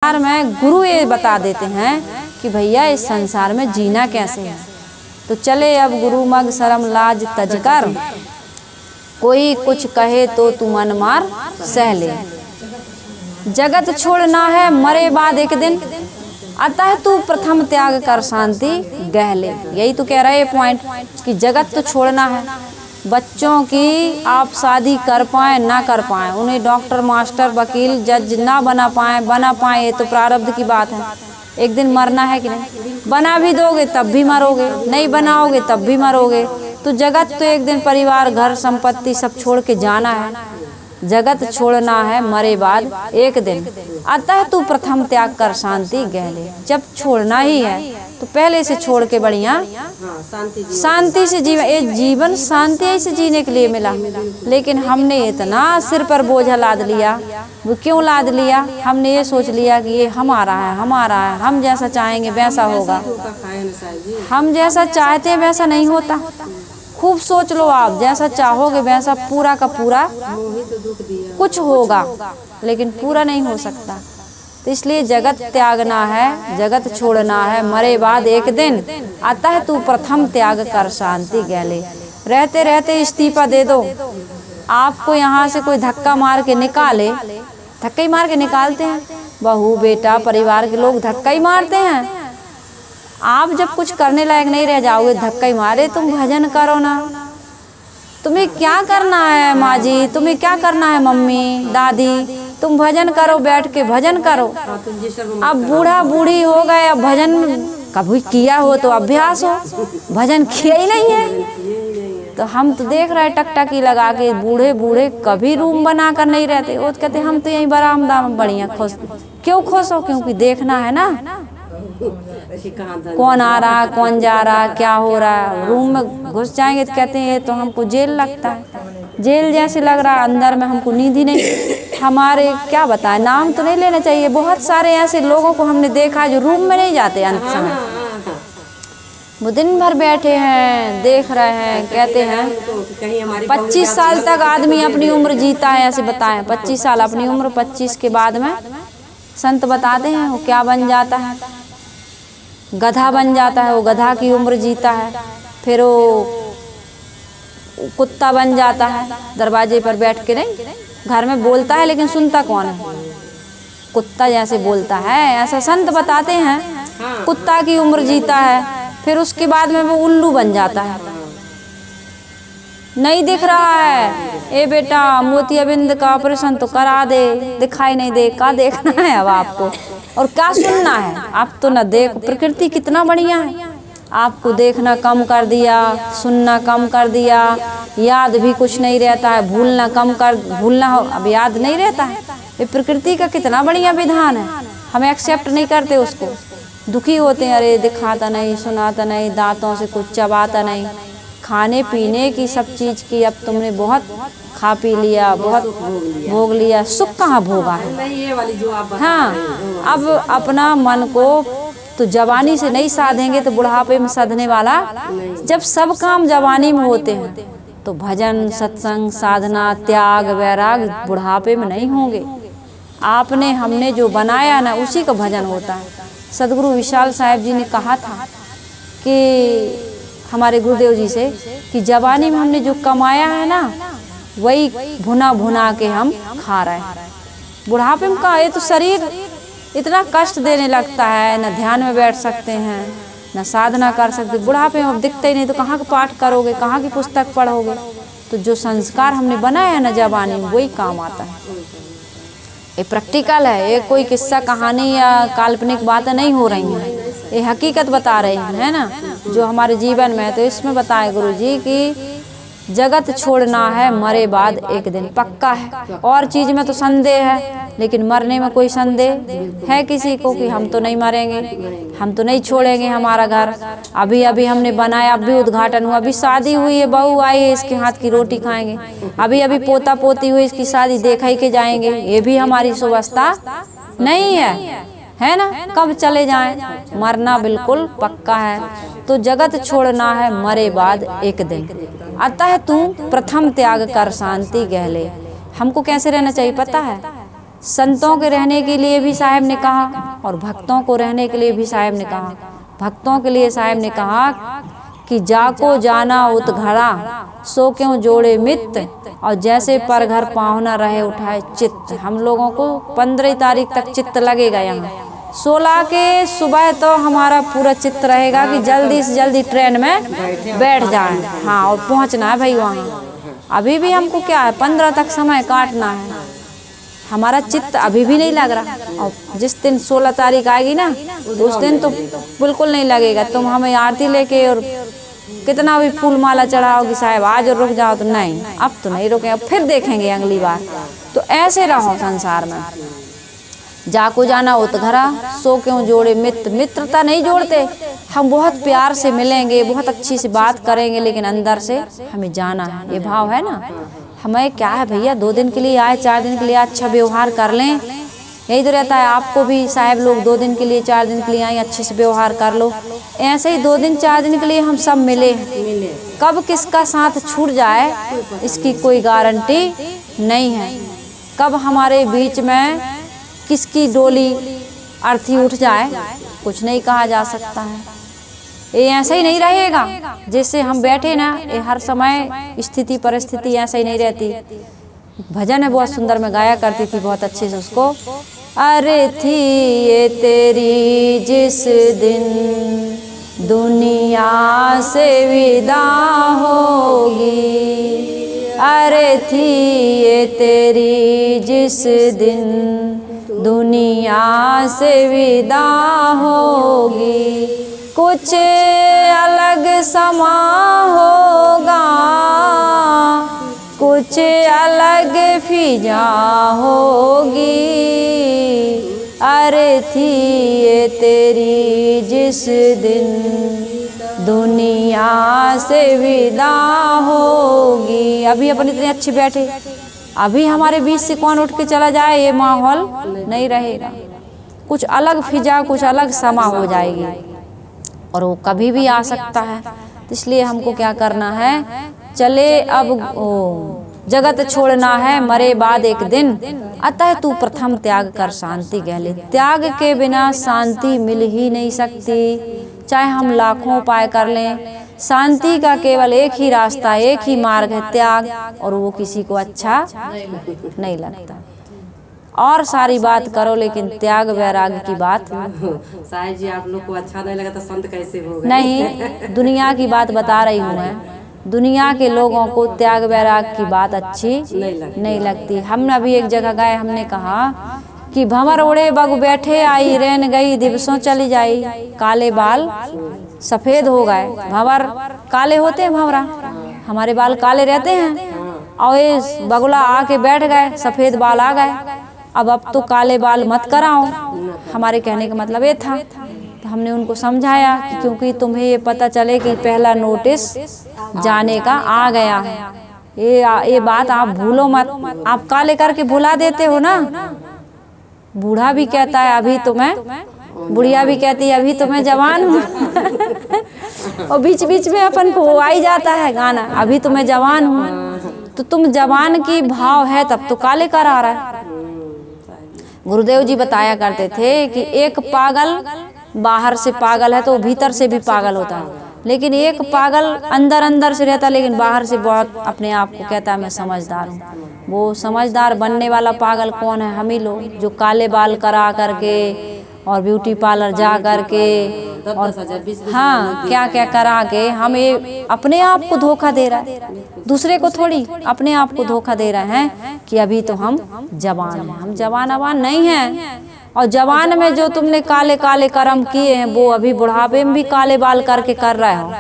संसार में गुरु ये बता देते हैं कि भैया इस संसार में जीना कैसे है। तो चले अब गुरु मग शर्म लाज तज कर, कोई कुछ कहे तो तू मन मार सह ले। जगत छोड़ना है मरे बाद एक दिन, अतः तू प्रथम त्याग कर शांति गह ले। यही तो कह रहे हैं पॉइंट कि जगत तो छोड़ना है। बच्चों की आप शादी कर पाए ना कर पाए, उन्हें डॉक्टर मास्टर वकील जज ना बना पाए ये तो प्रारब्ध की बात है। एक दिन मरना है कि नहीं? बना भी दोगे तब भी मरोगे, नहीं बनाओगे तब भी मरोगे। तो जगत तो एक दिन परिवार घर संपत्ति सब छोड़ के जाना है। जगत छोड़ना है मरे बाद एक दिन, अतः तू प्रथम त्याग कर शांति गह ले। जब छोड़ना ही है तो पहले से छोड़ के बढ़िया शांति से जीवन शांति से जीने के लिए मिला। लेकिन हमने इतना सिर पर बोझा लाद लिया। वो क्यों लाद लिया? हमने ये सोच लिया कि ये हमारा है, हम जैसा चाहेंगे वैसा होगा। हम जैसा चाहते हैं वैसा नहीं होता। खूब सोच लो, आप जैसा चाहोगे वैसा पूरा का पूरा कुछ होगा, लेकिन पूरा नहीं हो सकता। तो इसलिए जगत त्यागना है, जगत छोड़ना है मरे बाद एक दिन, अतः तू प्रथम त्याग कर शांति गह ले। रहते रहते इस्तीफा दे दो। आपको यहाँ से कोई धक्का मार के निकाले, धक्का ही मार के निकालते हैं, बहू बेटा परिवार के लोग धक्का ही मारते हैं। आप जब कुछ करने लायक नहीं रह जाओगे, धक्का ही मारे, तुम भजन करो ना। तुम्हें क्या करना है माँ जी, तुम्हें क्या करना है मम्मी दादी, तुम भजन करो, बैठ के भजन करो। अब बूढ़ा बूढ़ी हो गए, अब भजन कभी किया हो तो अभ्यास हो, भजन किया ही नहीं है। तो हम तो देख रहे हैं टकटकी लगा के बूढ़े बूढ़े कभी रूम बना कर नहीं रहते। वो तो कहते हम तो यहीं बरामदा में बढ़िया खुश। क्यों खुश हो? क्योंकि देखना है ना कौन आ रहा, कौन जा रहा, क्या हो रहा। रूम में घुस जाएंगे तो कहते हैं ये तो हमको जेल लगता है, जेल जैसे लग रहा है, अंदर में हमको नींद ही नहीं। हमारे क्या बताएं, नाम तो नहीं लेना चाहिए। बहुत सारे ऐसे लोगों को हमने देखा जो रूम में नहीं जाते अंत समय, वो दिन भर बैठे हैं, देख रहे हैं। कहते हैं 25 साल तक आदमी अपनी उम्र जीता है, ऐसे बताएं 25 साल अपनी उम्र, 25 के बाद में संत बताते हैं वो क्या बन जाता है, गधा बन जाता है। वो गधा की उम्र जीता है। फिर वो कुत्ता बन जाता है, दरवाजे पर बैठ के नहीं, घर में बोलता है लेकिन सुनता कौन है, कुत्ता जैसे बोलता है। ऐसा संत बताते हैं कुत्ता की उम्र जीता है। फिर उसके बाद में वो उल्लू बन जाता है। नहीं दिख रहा है, ए बेटा मोतियाबिंद का ऑपरेशन तो करा दे, दिखाई नहीं दे, का देखना है अब आपको और क्या सुनना है? आप तो न देख, प्रकृति कितना बढ़िया है। आपको देखना कम कर दिया, सुनना कम कर दिया, याद भी कुछ नहीं रहता है, भूलना अब याद नहीं रहता है। ये प्रकृति का कितना बढ़िया विधान है। हम एक्सेप्ट नहीं करते उसको, दुखी होते हैं, अरे दिखाता नहीं, सुनाता नहीं, दांतों से कुछ चबाता नहीं। खाने पीने की सब चीज़ की अब तुमने बहुत खा पी लिया, बहुत भोग लिया, सुख कहाँ भोगा है। हाँ, अब अपना मन को तो जवानी से नहीं साधेंगे तो बुढ़ापे में साधने वाला। जब सब काम जवानी में होते हैं तो भजन सत्संग साधना त्याग वैराग बुढ़ापे में नहीं होंगे। आपने हमने जो बनाया ना उसी का भजन होता है। सदगुरु विशाल साहेब जी ने कहा था कि हमारे गुरुदेव जी से कि जवानी में हमने जो कमाया है ना वही भुना भुना के हम खा रहे हैं। बुढ़ापे में का ये तो शरीर इतना कष्ट देने लगता है, न ध्यान में बैठ सकते हैं, न साधना कर सकते। बुढ़ापे में अब दिखते ही नहीं तो कहाँ का पाठ करोगे, कहाँ की पुस्तक पढ़ोगे। तो जो संस्कार हमने बनाया है ना जवानी में वही काम आता है। ये प्रैक्टिकल है, ये कोई किस्सा कहानी या काल्पनिक बातें नहीं हो रही हैं, ये हकीकत बता रहे हैं, है ना, जो हमारे जीवन में है। तो इसमें बताए गुरु जी कि जगत छोड़ना है मरे बाद एक दिन, पक्का है। और चीज़ में तो संदेह है, लेकिन मरने में कोई संदेह है किसी को कि हम तो नहीं मरेंगे, हम तो नहीं छोड़ेंगे हमारा घर। अभी अभी हमने बनाया, अभी उद्घाटन हुआ, अभी शादी हुई है, बहू आई है, इसके हाथ की रोटी खाएंगे। अभी अभी पोता पोती हुई, इसकी शादी देखा ही के जाएंगे। ये भी हमारी सुव्यवस्था नहीं है ना, कब चले जाएं। मरना बिल्कुल पक्का है। तो जगत छोड़ना है मरे बाद एक दिन, अतः तू प्रथम त्याग कर शांति गह ले। हमको कैसे रहना चाहिए पता है? संतों के रहने के लिए भी साहब ने कहा और भक्तों को रहने के लिए भी साहब ने कहा। भक्तों के लिए साहब ने कहा कि जाको जाना उत घड़ा, सो क्यों जोड़े मित्र, और जैसे पर घर पाहुना रहे उठाए चित्त। हम लोगों को 15 तारीख तक चित्त लगेगा यहाँ। 16 के सुबह तो हमारा पूरा चित्त रहेगा कि जल्दी से जल्दी ट्रेन में बैठ जाए, हाँ, और पहुँचना है भाई वहाँ। अभी भी हमको क्या है, 15 तक समय काटना है, हमारा चित्त अभी भी नहीं लग रहा। और जिस दिन 16 तारीख आएगी ना, उस दिन तो बिल्कुल नहीं लगेगा। तुम हमें आरती लेके और कितना भी फूल माला चढ़ाओगी साहब, आज और रुक जाओ तो नहीं, अब तो नहीं रुके, अब फिर देखेंगे अगली बार। तो ऐसे रहो संसार में। जाको जाना उत घरा, सो क्यों जोड़े मित्र। मित्रता नहीं जोड़ते, हम बहुत प्यार से मिलेंगे, बहुत अच्छी सी बात करेंगे, लेकिन अंदर से हमें जाना है, ये भाव है ना। हमें क्या है भैया, 2 दिन के लिए आए, 4 दिन के लिए अच्छा व्यवहार कर लें, यही तो रहता है। आपको भी साहब लोग 2 दिन के लिए 4 दिन के लिए आए, अच्छे से व्यवहार कर लो। ऐसे ही 2 दिन 4 दिन के लिए हम सब मिले, कब किसका साथ छूट जाए इसकी कोई गारंटी नहीं है। कब हमारे बीच में किसकी डोली अर्थी उठ जाए, कुछ नहीं कहा जा सकता है। ये ऐसा ही नहीं रहेगा जैसे हम बैठे ना, ये हर समय स्थिति परिस्थिति ऐसा ही नहीं रहती। भजन है बहुत सुंदर, मैं गाया करती थी बहुत अच्छे से उसको। अरे थी ये तेरी जिस दिन दुनिया से विदा होगी, अरे थी ये तेरी जिस दिन दुनिया से विदा होगी, कुछ अलग समा होगा, कुछ अलग फिजा होगी, अरे थी ये तेरी जिस दिन दुनिया से विदा होगी। अभी अपन इतने अच्छे बैठे, अभी हमारे बीच से कौन उठ के चला जाए, ये माहौल नहीं रहेगा। कुछ अलग फिजा, कुछ अलग समा हो जाएगी, और वो कभी भी आ सकता है। तो इसलिए हमको क्या करना है, चले अब जगत छोड़ना है, मरे बाद एक दिन, अतः तू प्रथम त्याग कर शांति कह ले। त्याग के बिना शांति मिल ही नहीं सकती, चाहे हम लाखों उपाय कर लें। शांति का केवल एक ही रास्ता, एक ही मार्ग है, त्याग, और वो किसी को अच्छा नहीं लगता। और सारी बात करो, लेकिन त्याग वैराग्य की बात साईं जी आप लोग को अच्छा नहीं लगा तो संत कैसे हो गए? नहीं, दुनिया की बात बता रही हूँ मैं। दुनिया के लोगों को त्याग वैराग्य की बात अच्छी नहीं लगती। हमने अभी एक जगह गए, हमने कहा कि भंवर उड़े बग बैठे, आई रेन गई दिवसों चली जाई, काले बाल सफेद हो गए। भंवर काले होते हैं, भंवरा हमारे बाल काले रहते हैं, और ये बगुला आके बैठ गए, सफेद बाल आ गए। अब तो काले बाल मत कराओ, हमारे कहने का मतलब ये था। तो हमने उनको समझाया कि क्योंकि तुम्हें ये पता चले कि पहला नोटिस जाने का आ गया है, ये बात आप भूलो मत। आप काले करके भुला देते हो ना। बूढ़ा भी कहता है अभी तो मैं, बुढ़िया भी कहती है अभी तो मैं जवान हूँ और बीच बीच में अपन को आ ही जाता है गाना, अभी तो मैं जवान हूँ। तो तुम जवान की भाव है तब तो काले कर आ रहा है। गुरुदेव जी बताया करते थे कि एक पागल बाहर से पागल है तो भीतर से भी पागल होता है, लेकिन एक पागल अंदर अंदर से रहता है, लेकिन बाहर से बहुत अपने आप को कहता है मैं समझदार हूँ। वो समझदार बनने वाला पागल कौन है? हम ही लोग, जो काले बाल करा करके और ब्यूटी पार्लर जा करके और हाँ क्या क्या करा के हम ये अपने आप को धोखा दे रहा है, दूसरे को थोड़ी, अपने आप को धोखा दे रहे हैं कि अभी तो हम जवान हैं। हम जवान अवान नहीं हैं। और जवान में जो तुमने काले काले कर्म किए हैं वो अभी बुढ़ापे में भी काले बाल करके कर रहे हो,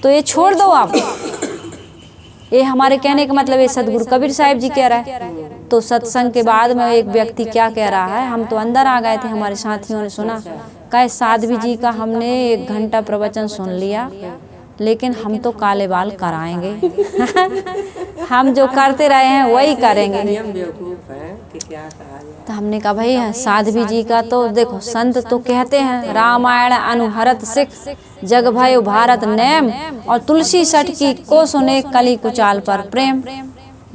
तो ये छोड़ दो आप। ये हमारे कहने का मतलब है सदगुरु कबीर साहिब जी कह रहा है। तो सत्संग के बाद में एक व्यक्ति क्या कह रहा है, हम तो अंदर आ गए थे, हमारे साथियों ने सुना, कहे साध्वी जी का हमने 1 घंटा प्रवचन सुन लिया, लेकिन हम तो काले बाल कराएंगे हम जो करते रहे हैं वही करेंगे। तो हमने कहा भाई साध्वी जी का तो देखो, संत तो कहते हैं रामायण अनुहरत सिख जग भयो भारत नेम, और तुलसी सटकी को सुने कली कुचाल पर प्रेम।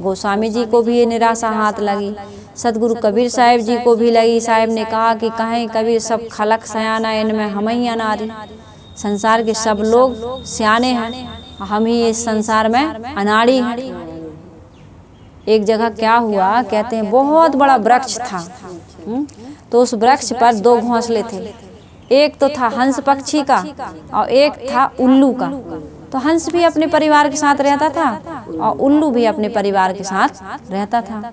गोस्वामी जी को भी ये निराशा हाथ लगी सतगुरु कबीर साहिब जी को भी लगी। साहिब ने कहा कि कहें कबीर सब खलक सयाना, इनमें हम ही अनारी। संसार के सब लोग सियाने हैं, हम ही इस संसार में अनाड़ी हैं। एक जगह क्या हुआ, कहते हैं बहुत बड़ा वृक्ष था। तो उस वृक्ष पर दो घोंसले थे, एक तो था हंस पक्षी का और एक था उल्लू का। तो हंस भी अपने परिवार के साथ रहता था और उल्लू भी अपने परिवार के साथ रहता था।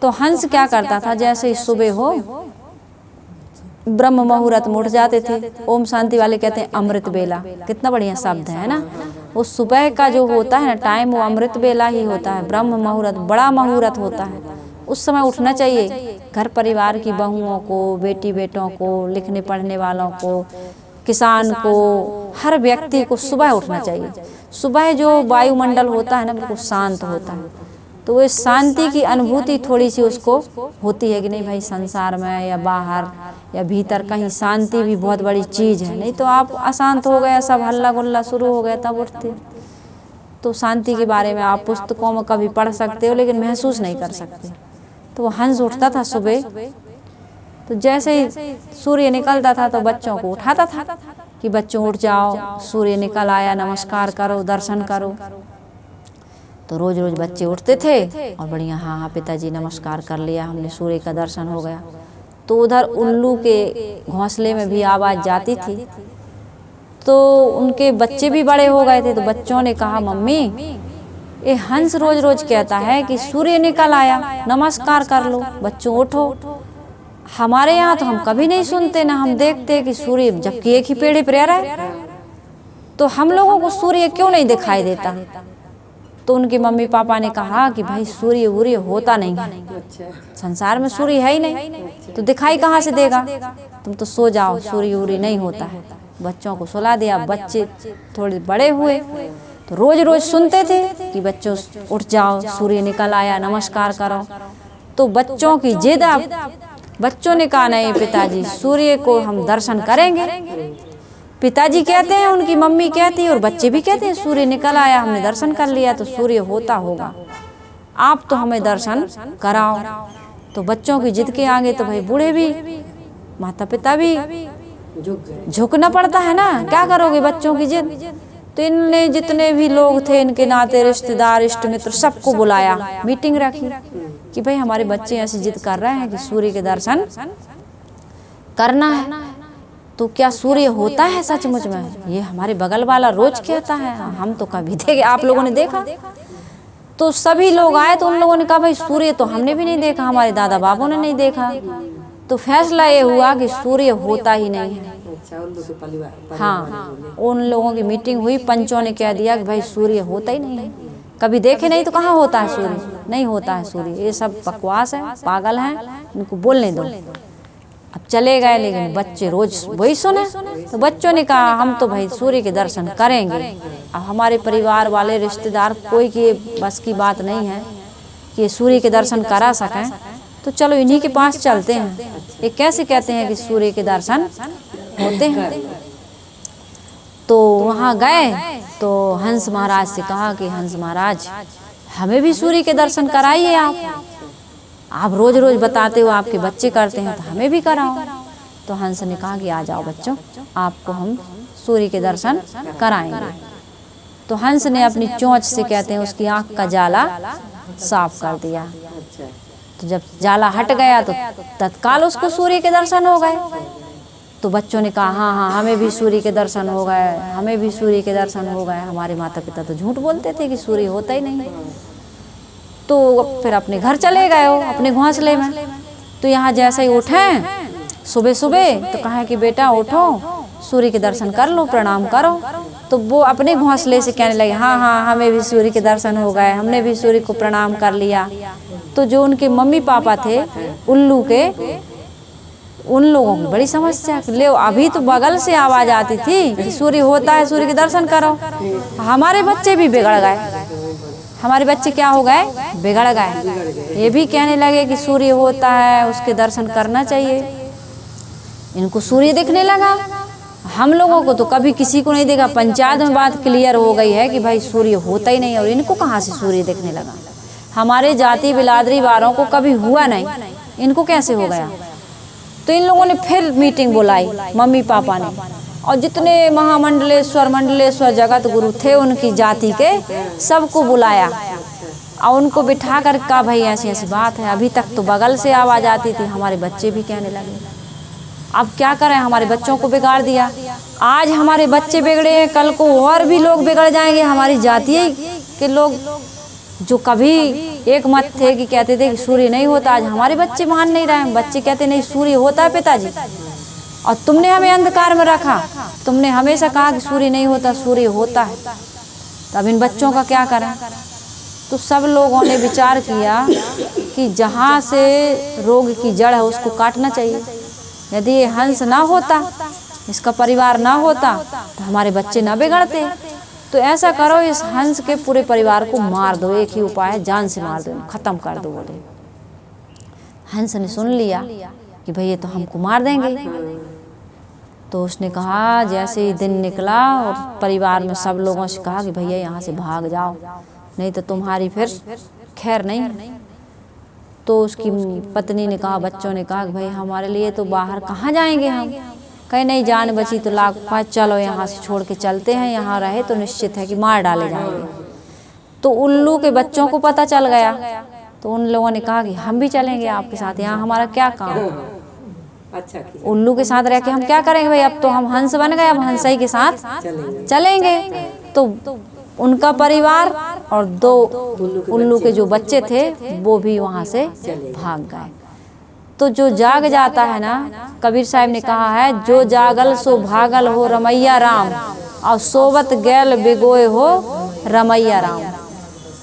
तो हंस क्या करता था, जैसे ही सुबह हो ब्रह्म मुहूर्त में उठ जाते थे। ओम शांति वाले कहते हैं अमृत बेला, कितना बढ़िया शब्द है ना। उस सुबह का जो होता है ना टाइम, वो अमृत बेला ही होता है। ब्रह्म मुहूर्त बड़ा मुहूर्त होता है, उस समय उठना चाहिए। घर परिवार की बहुओं को, बेटी बेटों को, लिखने पढ़ने वालों को, किसान को, हर व्यक्ति को सुबह उठना चाहिए। सुबह जो वायुमंडल होता है ना बिल्कुल शांत होता है, तो वो शांति की अनुभूति थोड़ी सी उसको होती है कि नहीं भाई संसार में या बाहर या भीतर कहीं शांति भी बहुत बड़ी चीज़ है। नहीं तो आप अशांत हो गया, सब हल्ला गुल्ला शुरू हो गया, तब उठते। तो शांति के बारे में आप पुस्तकों में कभी पढ़ सकते हो, लेकिन महसूस नहीं कर सकते। तो वो हंस उठता था सुबह, तो जैसे ही सूर्य निकलता था तो बच्चों को उठाता था कि बच्चों उठ जाओ, सूर्य निकल आया, नमस्कार करो, दर्शन करो। तो रोज रोज बच्चे उठते थे और बढ़िया हाँ हाँ पिताजी नमस्कार कर लिया हमने, सूर्य का दर्शन हो गया। तो उधर उल्लू के घोंसले में भी आवाज़ जाती थी, तो उनके बच्चे भी बड़े हो गए थे। तो बच्चों ने कहा मम्मी ये हंस रोज रोज कहता है कि सूर्य निकल आया, नमस्कार कर लो, बच्चों उठो। हमारे यहाँ तो हम कभी नहीं सुनते ना हम देखते कि सूर्य, जबकि एक ही पेड़ पर रह है, तो हम लोगों को सूर्य क्यों नहीं दिखाई देता। तो उनके मम्मी पापा ने कहा कि भाई सूर्य वूर्य होता नहीं है, संसार में सूर्य है ही नहीं, तो दिखाई कहाँ से देगा, तुम तो सो जाओ, सूर्य वूर्य नहीं होता है। बच्चों को सुला दिया। बच्चे थोड़े बड़े हुए तो रोज रोज सुनते थे कि बच्चों उठ जाओ, सूर्य निकल आया, नमस्कार करो। तो बच्चों की जिद, बच्चों ने कहा नहीं पिताजी सूर्य को हम दर्शन करेंगे। पिताजी कहते हैं, उनकी मम्मी कहती है और बच्चे भी कहते हैं सूर्य निकल आया, हमने दर्शन कर लिया, तो सूर्य होता होगा, आप तो हमें दर्शन कराओ। तो बच्चों की जिद के आगे तो भाई बूढ़े भी, माता पिता भी झुकना पड़ता है ना, क्या करोगे बच्चों की जिद। तो इनने जितने भी लोग थे, इनके नाते रिश्तेदार इष्ट मित्र सबको बुलाया, मीटिंग रखी कि भाई हमारे बच्चे ऐसी जिद कर रहे हैं कि सूर्य के दर्शन करना है, तो क्या सूर्य होता है सचमुच में। ये हमारे बगल वाला रोज कहता है, हम तो कभी देखे, आप लोगों ने देखा। तो सभी लोग आए, तो उन लोगों ने कहा भाई सूर्य तो हमने भी नहीं देखा, हमारे दादा बाबू ने नहीं देखा। तो फैसला ये हुआ कि सूर्य होता ही नहीं है। हाँ, उन लोगों की मीटिंग हुई, पंचों ने कह दिया कि भाई सूर्य होता ही नहीं है, कभी देखे नहीं तो कहाँ होता है सूर्य, नहीं होता है सूर्य, ये सब बकवास है, पागल हैं, इनको बोलने दो। अब चले गए, लेकिन बच्चे रोज वही सुने। तो बच्चों ने कहा हम तो भाई सूर्य के दर्शन करेंगे। अब हमारे परिवार वाले रिश्तेदार कोई की बस की बात नहीं है कि सूर्य के दर्शन करा सकें, तो चलो इन्हीं के पास चलते हैं, ये कैसे कहते हैं कि सूर्य के दर्शन होते हैं। तो वहाँ गए तो हंस महाराज से कहा कि हंस महाराज हमें भी सूर्य के दर्शन कराइए, आप रोज रोज बताते हो आपके बच्चे करते हैं, तो हमें भी कराओ। तो हंस ने कहा कि आ जाओ बच्चों, आपको हम सूर्य के दर्शन कराएंगे। तो हंस ने अपनी चोंच से, कहते हैं, उसकी आंख का जाला साफ कर दिया। तो जब जाला हट गया तो तत्काल उसको सूर्य के दर्शन हो गए। तो बच्चों ने कहा हाँ हाँ हमें भी सूर्य के दर्शन हो गए, हमें भी सूर्य के दर्शन हो गए। हमारे माता पिता तो झूठ बोलते थे कि सूर्य होता ही नहीं। तो फिर अपने घर चले गए हो, अपने घोंसले में। तो यहाँ जैसे ही उठे सुबह सुबह, तो कहा कि बेटा उठो, सूर्य के दर्शन कर लो, प्रणाम करो। तो वो अपने घोंसले से कहने लगे हाँ हाँ हमें भी सूर्य के दर्शन हो गए, हमने भी सूर्य को प्रणाम कर लिया। तो जो उनके मम्मी पापा थे उल्लू के, उन लोगों की बड़ी समस्या, ले अभी तो बगल से आवाज आती थी कि सूर्य होता है, सूर्य के दर्शन करो। हमारे बच्चे भी बिगड़ गए, हमारे बच्चे क्या हो गए, बिगड़ गए। ये भी कहने लगे कि सूर्य होता है, उसके दर्शन करना चाहिए। इनको सूर्य दिखने लगा, हम लोगों को तो कभी किसी को नहीं देखा। पंचायत में बात क्लियर हो गई है कि भाई सूर्य होता ही नहीं, और इनको कहाँ से सूर्य दिखने लगा। हमारे जाति बिरादरी वालों को कभी हुआ नहीं, इनको कैसे हो गया। तो इन लोगों ने फिर मीटिंग बुलाई, मम्मी पापा ने, और जितने मंडलेश्वर जगत गुरु थे उनकी जाति के सबको बुलाया और उनको बिठा कर कहा भाई ऐसी ऐसी बात है। अभी तक तो बगल से आवाज़ आती थी, हमारे बच्चे भी कहने लगे, अब क्या करें, हमारे बच्चों को बिगाड़ दिया। आज हमारे बच्चे बिगड़े हैं, कल को और भी लोग बिगड़ जाएंगे। हमारी जाति के लोग जो कभी एक मत थे कि कहते थे कि सूर्य नहीं होता, आज हमारे बच्चे मान नहीं रहे। बच्चे कहते नहीं सूर्य होता है पिताजी, और तुमने हमें अंधकार में रखा, तुमने हमेशा कहा कि सूर्य नहीं होता, सूर्य होता है। तो अब इन बच्चों का क्या करें। तो सब लोगों ने विचार किया कि जहाँ से रोग की जड़ है उसको काटना चाहिए। यदि ये हंस ना होता, इसका परिवार ना होता, तो हमारे बच्चे ना बिगड़ते। तो ऐसा करो, इस हंस के पूरे परिवार को मार दो, एक ही उपाय है, जान से मार दो, खत्म कर दो। बोले हंस ने सुन लिया कि भाई ये तो हमको मार देंगे। तो उसने कहा, जैसे ही दिन निकला और परिवार में सब लोगों से कहा कि भैया यहाँ से भाग जाओ, नहीं तो तुम्हारी फिर खैर नहीं। तो उसकी पत्नी ने कहा, बच्चों ने कहा कि भाई हमारे लिए तो बाहर कहाँ जाएंगे हम। कहीं नहीं, जान बची तो लाख पाँच, चलो यहाँ से छोड़ के चलते हैं, यहाँ रहे तो निश्चित है कि मार डाले जाएंगे। तो उल्लू के बच्चों को पता चल गया, तो उन लोगों ने कहा कि हम भी चलेंगे आपके साथ, यहाँ हमारा क्या काम। अच्छा, उल्लू के साथ रह के हम क्या करेंगे भाई, अब तो हम हंस बन गए, अब हंस ही के साथ चलेंगे। तो उनका परिवार और दो उल्लू के जो बच्चे थे वो भी वहाँ से भाग गए। तो जो जाग जाता है ना, कबीर साहब ने कहा है, जो जागल सो भागल हो रमैया राम, और सोवत गैल बिगोए हो रमैया राम।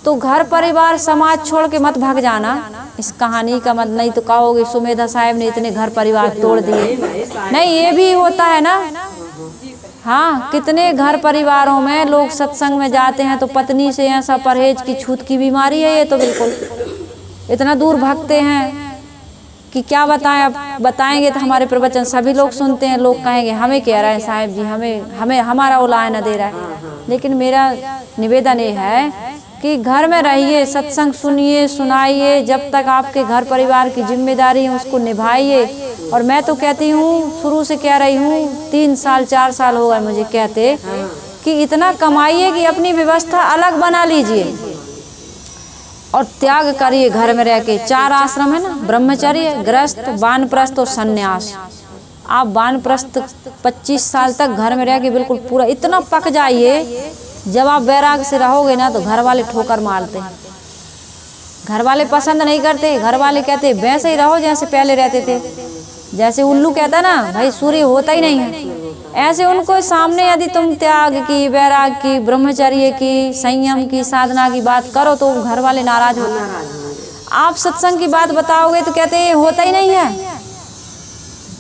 तो घर परिवार समाज छोड़ के मत भाग जाना। इस कहानी का मत, नहीं तो कहोगे सुमेधा साहब ने इतने घर परिवार तोड़ दिए। नहीं, ये भी होता है ना। हाँ, कितने घर परिवारों में लोग सत्संग में जाते हैं तो पत्नी से ऐसा परहेज की छूत की बीमारी है, ये तो बिल्कुल इतना दूर भागते हैं कि क्या बताएं। अब बताएंगे तो हमारे प्रवचन सभी लोग सुनते हैं, लोग कहेंगे हमें कह रहे हैं साहब जी, हमें हमारा उलाय न दे रहा है। लेकिन मेरा निवेदन ये है कि घर में रहिए, सत्संग सुनिए, सुनाइए, जब तक आपके घर परिवार की जिम्मेदारी है उसको निभाइए। और मैं तो कहती हूँ, शुरू से कह रही हूँ, 3 साल 4 साल हो गए मुझे कहते कि इतना कमाइए कि अपनी व्यवस्था अलग बना लीजिए और त्याग करिए घर में रह के। 4 आश्रम है ना, ब्रह्मचर्य, गृहस्थ, वानप्रस्थ और सन्यास। आप वानप्रस्थ 25 साल तक घर में रह के बिल्कुल पूरा इतना पक जाइए, जब आप वैराग से रहोगे ना तो घर वाले ठोकर मारते हैं, घर वाले पसंद नहीं करते। घर वाले कहते वैसे ही रहो जैसे पहले रहते थे। जैसे उल्लू कहता ना भाई सूर्य होता ही नहीं है, ऐसे उनको सामने यदि तुम त्याग की, वैराग की, ब्रह्मचर्य की, संयम की, साधना की बात करो तो घर वाले नाराज होते हैं। आप सत्संग की बात बताओगे तो कहते हैं होता ही नहीं है।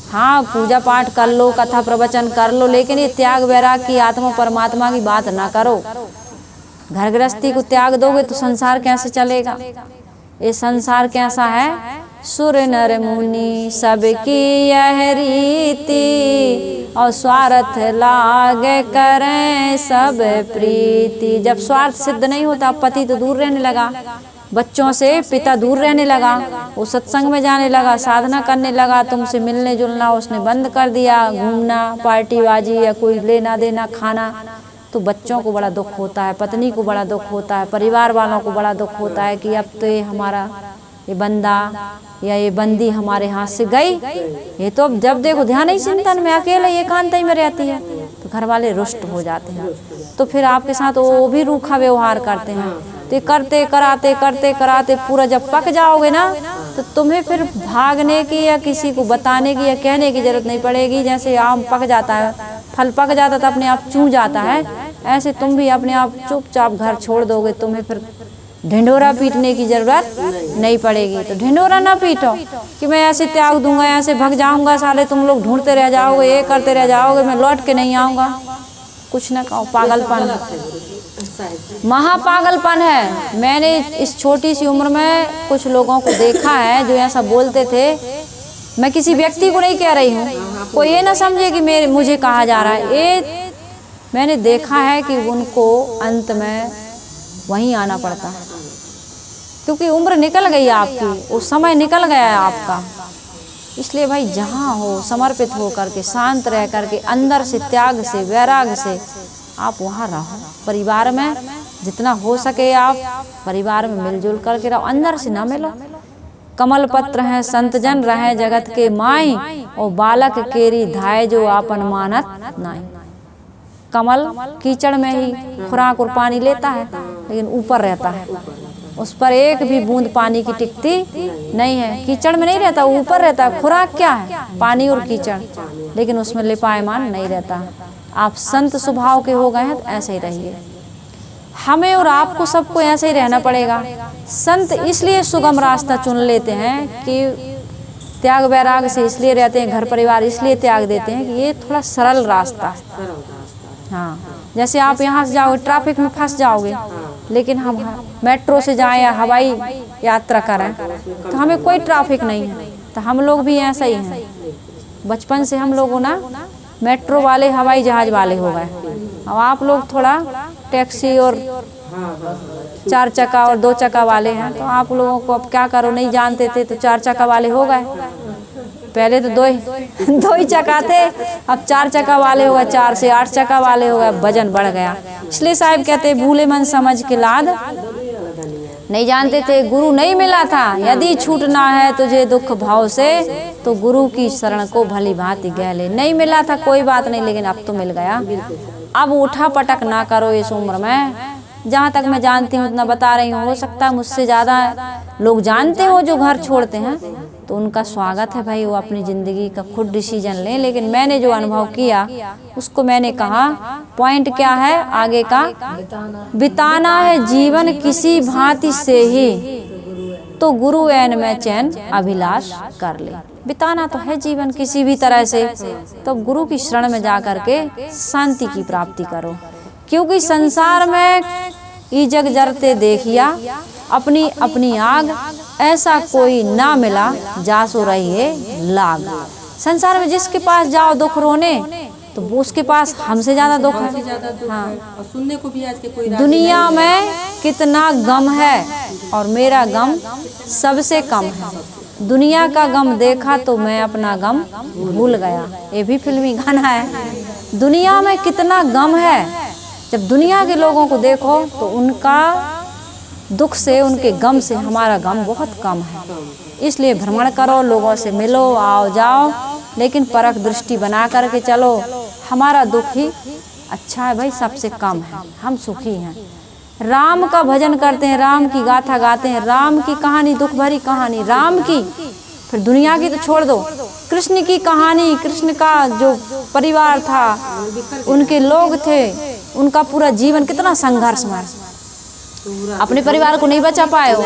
हाँ, पूजा पाठ कर लो, कथा प्रवचन कर लो, लेकिन ये त्याग वैराग की, आत्मा परमात्मा की बात ना करो। घर गृहस्थी को त्याग दोगे तो संसार कैसे चलेगा। ये संसार कैसा है, सुर नर मुनि सबकी यह रीति, और स्वार्थ लाग करें सब प्रीति। जब स्वार्थ सिद्ध नहीं होता, पति तो दूर रहने लगा, बच्चों से पिता दूर रहने लगा, वो सत्संग में जाने लगा, साधना करने लगा, तुमसे मिलने जुलना उसने बंद कर दिया, घूमना, पार्टी बाजी या कोई लेना देना खाना। तो बच्चों को बड़ा दुख होता है, पत्नी को बड़ा दुख होता है, परिवार वालों को बड़ा दुख होता है कि अब तो ये हमारा ये बंदा या ये बंदी हमारे हाथ से गई। ये तो अब जब देखो ध्यान ही चिंतन में, अकेले एकांत ही में रहती है, तो घर वाले रुष्ट हो जाते हैं। तो फिर आपके साथ वो भी रूखा व्यवहार करते हैं। तो करते कराते पूरा जब पक जाओगे ना, तो तुम्हें फिर भागने की या किसी को बताने की या कहने की जरूरत नहीं पड़ेगी। जैसे आम पक जाता है, फल पक जाता तो अपने आप चूं जाता है, ऐसे तुम भी अपने आप चुपचाप घर छोड़ दोगे। तुम्हें फिर ढिंढोरा पीटने की जरूरत नहीं पड़ेगी। तो ढिंढोरा ना पीटो कि मैं ऐसे त्याग दूंगा, ऐसे भग जाऊंगा, साले तुम लोग ढूंढते रह जाओगे, ये करते रह जाओगे, मैं लौट के नहीं आऊंगा। कुछ ना कहो, पागलपन, महापागलपन है। मैंने इस छोटी सी उम्र में कुछ लोगों को देखा है जो ऐसा बोलते थे। मैं किसी व्यक्ति को नहीं कह रही हूँ, कोई ये ना समझे कि मुझे कहा जा रहा है। ये मैंने देखा है कि उनको अंत में वहीं आना पड़ता है। क्योंकि उम्र निकल गई आपकी, वो समय निकल गया है आपका। इसलिए भाई जहाँ हो समर्पित हो करके, शांत रह करके, अंदर से त्याग से, वैराग से आप वहाँ रहो। परिवार में जितना हो सके आप परिवार में मिलजुल करके रहो, अंदर से ना मिलो। कमल पत्र हैं संतजन रहे जगत के माई, और बालक केरी धाय जो आपन मानत नाई। कमल कीचड़ में ही खुराक और पानी लेता है, लेकिन ऊपर रहता है, उस पर एक भी बूंद पानी की टिकती नहीं है। कीचड़ में नहीं रहता, ऊपर रहता है। खुराक क्या है? पानी और कीचड़, लेकिन उसमें लिपायमान नहीं रहता। आप संत स्वभाव के हो गए हैं तो ऐसे ही रहिए। हमें और आपको सबको ऐसे ही रहना पड़ेगा। संत इसलिए सुगम रास्ता चुन लेते हैं कि त्याग वैराग से इसलिए रहते हैं, घर परिवार इसलिए त्याग देते हैं कि ये थोड़ा सरल रास्ता है। हाँ, जैसे आप यहाँ से जाओगे ट्रैफिक में फंस जाओगे, लेकिन हम मेट्रो से जाएं या हवाई यात्रा करें तो हमें कोई ट्रैफिक नहीं है। तो हम लोग भी ऐसा ही हैं। बचपन से हम लोगों ना मेट्रो वाले हवाई जहाज वाले हो गए। अब आप लोग थोड़ा टैक्सी और 4 चक्का और 2 चक्का वाले हैं, तो आप लोगों को अब क्या करो, नहीं जानते थे तो 4 चक्का वाले हो गए। पहले तो दो ही चक्का थे, अब 4 चक्का वाले हो गए, 4 से 8 चक्का वाले हो गए, वजन बढ़ गया। इसलिए साहब कहते भूले मन समझ के लाद, नहीं जानते थे गुरु नहीं मिला था। यदि छूटना है तुझे दुख भाव से, तो गुरु की शरण को भली भांति गहले। नहीं मिला था कोई बात नहीं, लेकिन अब तो मिल गया। अब उठा पटक ना करो इस उम्र में। जहाँ तक मैं जानती हूँ उतना बता रही हूँ, हो सकता है मुझसे ज़्यादा लोग जानते हो जो घर छोड़ते हैं, तो उनका स्वागत है भाई, वो अपनी ज़िंदगी का खुद डिसीजन लें। लेकिन मैंने जो अनुभव किया उसको मैंने कहा। पॉइंट क्या है आगे का? बिताना है जीवन किसी भांति से ही, तो गुरु ऐन में चैन अभिलाष कर ले। बिताना तो है जीवन किसी भी तरह से, तो गुरु की शरण में जा कर के शांति की प्राप्ति करो। क्योंकि संसार में ई जग जरते देखिया, अपनी अपनी आग, ऐसा कोई ना मिला जासो रहिए लाग। संसार में जिसके पास जाओ दुख रोने, तो वो उसके पास हमसे ज्यादा दुख है। हाँ, और सुनने को भी आज के कोई दुनिया में कितना गम है और मेरा गम सबसे कम है। दुनिया का गम देखा तो मैं अपना गम भूल गया, ये भी फिल्मी गाना है। दुनिया में कितना गम है, जब दुनिया के लोगों को देखो तो उनका दुख से, उनके गम से हमारा गम बहुत कम है। इसलिए भ्रमण करो, लोगों से मिलो, आओ जाओ, लेकिन परख दृष्टि बना करके चलो। हमारा दुख ही अच्छा है भाई, सबसे कम है, हम सुखी हैं। राम का भजन करते हैं, राम की गाथा गाते हैं, राम की कहानी, दुख भरी कहानी राम की, फिर दुनिया की तो छोड़ दो। कृष्ण की कहानी, कृष्ण का जो परिवार था, उनके लोग थे, उनका पूरा जीवन कितना संघर्ष में, अपने परिवार को नहीं बचा पाए हो।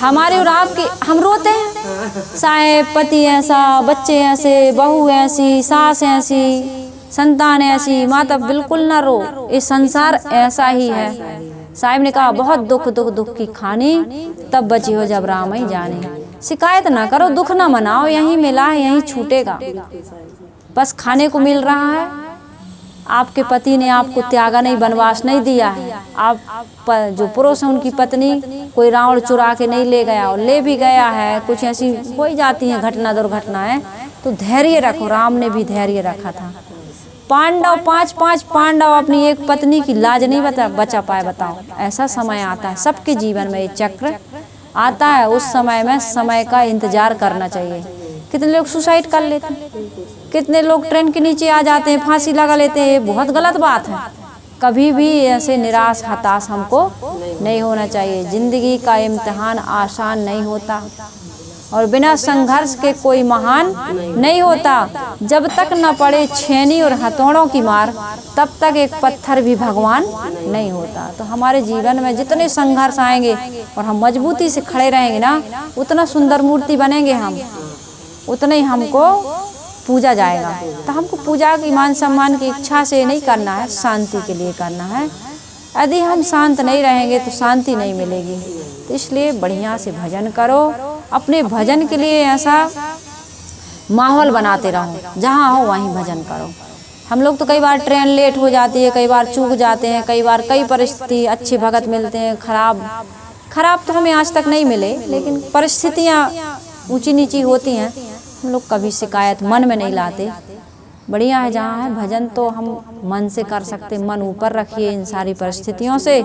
हमारे और आपके, हम रोते हैं, साहेब पति ऐसा, बच्चे ऐसे, बहू ऐसी, सास ऐसी, संतान ऐसी। माता बिल्कुल ना रो, ये संसार ऐसा ही है। साहिब ने कहा बहुत दुख दुख दुख की खानी, तब बची हो जब राम ही जाने। शिकायत ना करो, दुख ना मनाओ, यहीं मिला है यहीं छूटेगा। बस खाने को मिल रहा है, आपके पति ने आपको त्यागा नहीं, वनवास नहीं दिया है। आप जो पुरुष है उनकी पत्नी कोई रावण चुरा के नहीं ले गया, और ले भी गया है, कुछ ऐसी हो ही जाती हैं घटना दुर्घटनाएं, तो धैर्य रखो। राम ने भी धैर्य रखा था। पांडव 5 पांडव अपनी एक पत्नी की लाज नहीं बचा पाए। बताओ, ऐसा समय आता है सबके जीवन में, ये चक्र आता है। उस समय में समय का इंतजार करना चाहिए। कितने लोग सुसाइड कर लेते हैं, कितने लोग ट्रेन के नीचे आ जाते हैं, फांसी लगा लेते हैं। ये बहुत गलत बात है। कभी भी ऐसे निराश हताश हमको नहीं होना चाहिए। जिंदगी का इम्तिहान आसान नहीं होता, और बिना संघर्ष के कोई महान नहीं होता। जब तक न पड़े छेनी और हथौड़ों की मार, तब तक एक पत्थर भी भगवान नहीं होता। तो हमारे जीवन में जितने संघर्ष आएंगे और हम मजबूती से खड़े रहेंगे ना, उतना सुंदर मूर्ति बनेंगे हम, उतना ही हमको पूजा जाएगा। तो हमको पूजा की मान सम्मान की इच्छा से नहीं करना है, शांति के लिए करना है। यदि हम शांत नहीं रहेंगे तो शांति नहीं मिलेगी। तो इसलिए बढ़िया से भजन करो, अपने भजन के लिए ऐसा माहौल बनाते रहो, जहाँ हो वहीं भजन करो। हम लोग तो कई बार ट्रेन लेट हो जाती है, कई बार चूक जाते हैं, कई बार कई परिस्थिति, अच्छे भगत मिलते हैं, खराब खराब तो हमें आज तक नहीं मिले, लेकिन परिस्थितियाँ ऊंची नीची होती हैं, हम लोग कभी शिकायत मन में नहीं लाते। बढ़िया है जहाँ है भजन तो हम मन से कर सकते, मन ऊपर रखिए इन सारी परिस्थितियों से।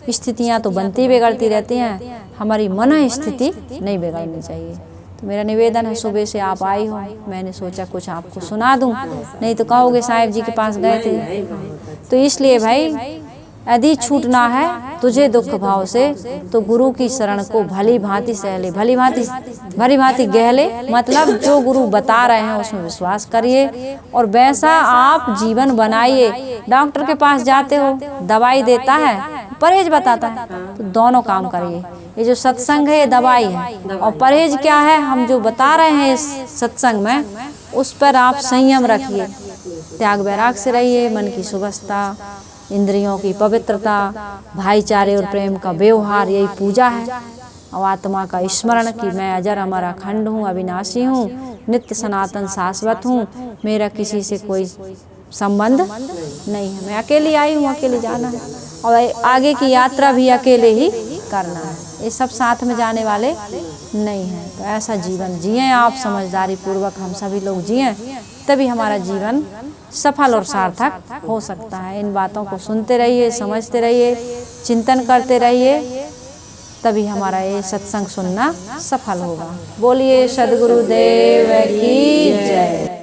स्थितियाँ तो बनती बिगड़ती रहती हैं, हमारी मन स्थिति नहीं बिगड़नी चाहिए। तो मेरा निवेदन है, सुबह से आप आई हो, मैंने सोचा कुछ आपको सुना दूं, नहीं तो कहोगे साहिब जी के पास गए थे। तो इसलिए भाई, यदि छूटना है तुझे दुख भाव से, तो गुरु की शरण को भली भांति सहले, भली भांति गहले, मतलब जो गुरु बता रहे हैं उसमें विश्वास करिए और वैसा आप जीवन बनाइए। डॉक्टर के पास जाते हो, दवाई देता है, परहेज बताता है, तो दोनों काम करिए। ये जो सत्संग है ये दवाई है, और परहेज क्या है, हम जो बता रहे हैं इस सत्संग में, उस पर आप संयम रखिए, त्याग वैराग से रहिए, मन की सुवस्था, इंद्रियों की पवित्रता, भाईचारे और प्रेम का व्यवहार, यही पूजा है। और आत्मा का स्मरण कि मैं अजर अमर अखंड हूँ, अविनाशी हूँ, नित्य सनातन शाश्वत हूँ, मेरा किसी से कोई संबंध नहीं है, मैं अकेली आई हूँ, अकेले जाना है, और आगे की यात्रा भी अकेले ही करना है, ये सब साथ में जाने वाले नहीं हैं। तो ऐसा जीवन जिएं आप, समझदारी पूर्वक हम सभी लोग जिएं, तभी हमारा जीवन सफल और सार्थक हो सकता है। इन बातों को सुनते रहिए, समझते रहिए, चिंतन करते रहिए, तभी हमारा ये सत्संग सुनना सफल होगा। बोलिए सद्गुरुदेव की जय।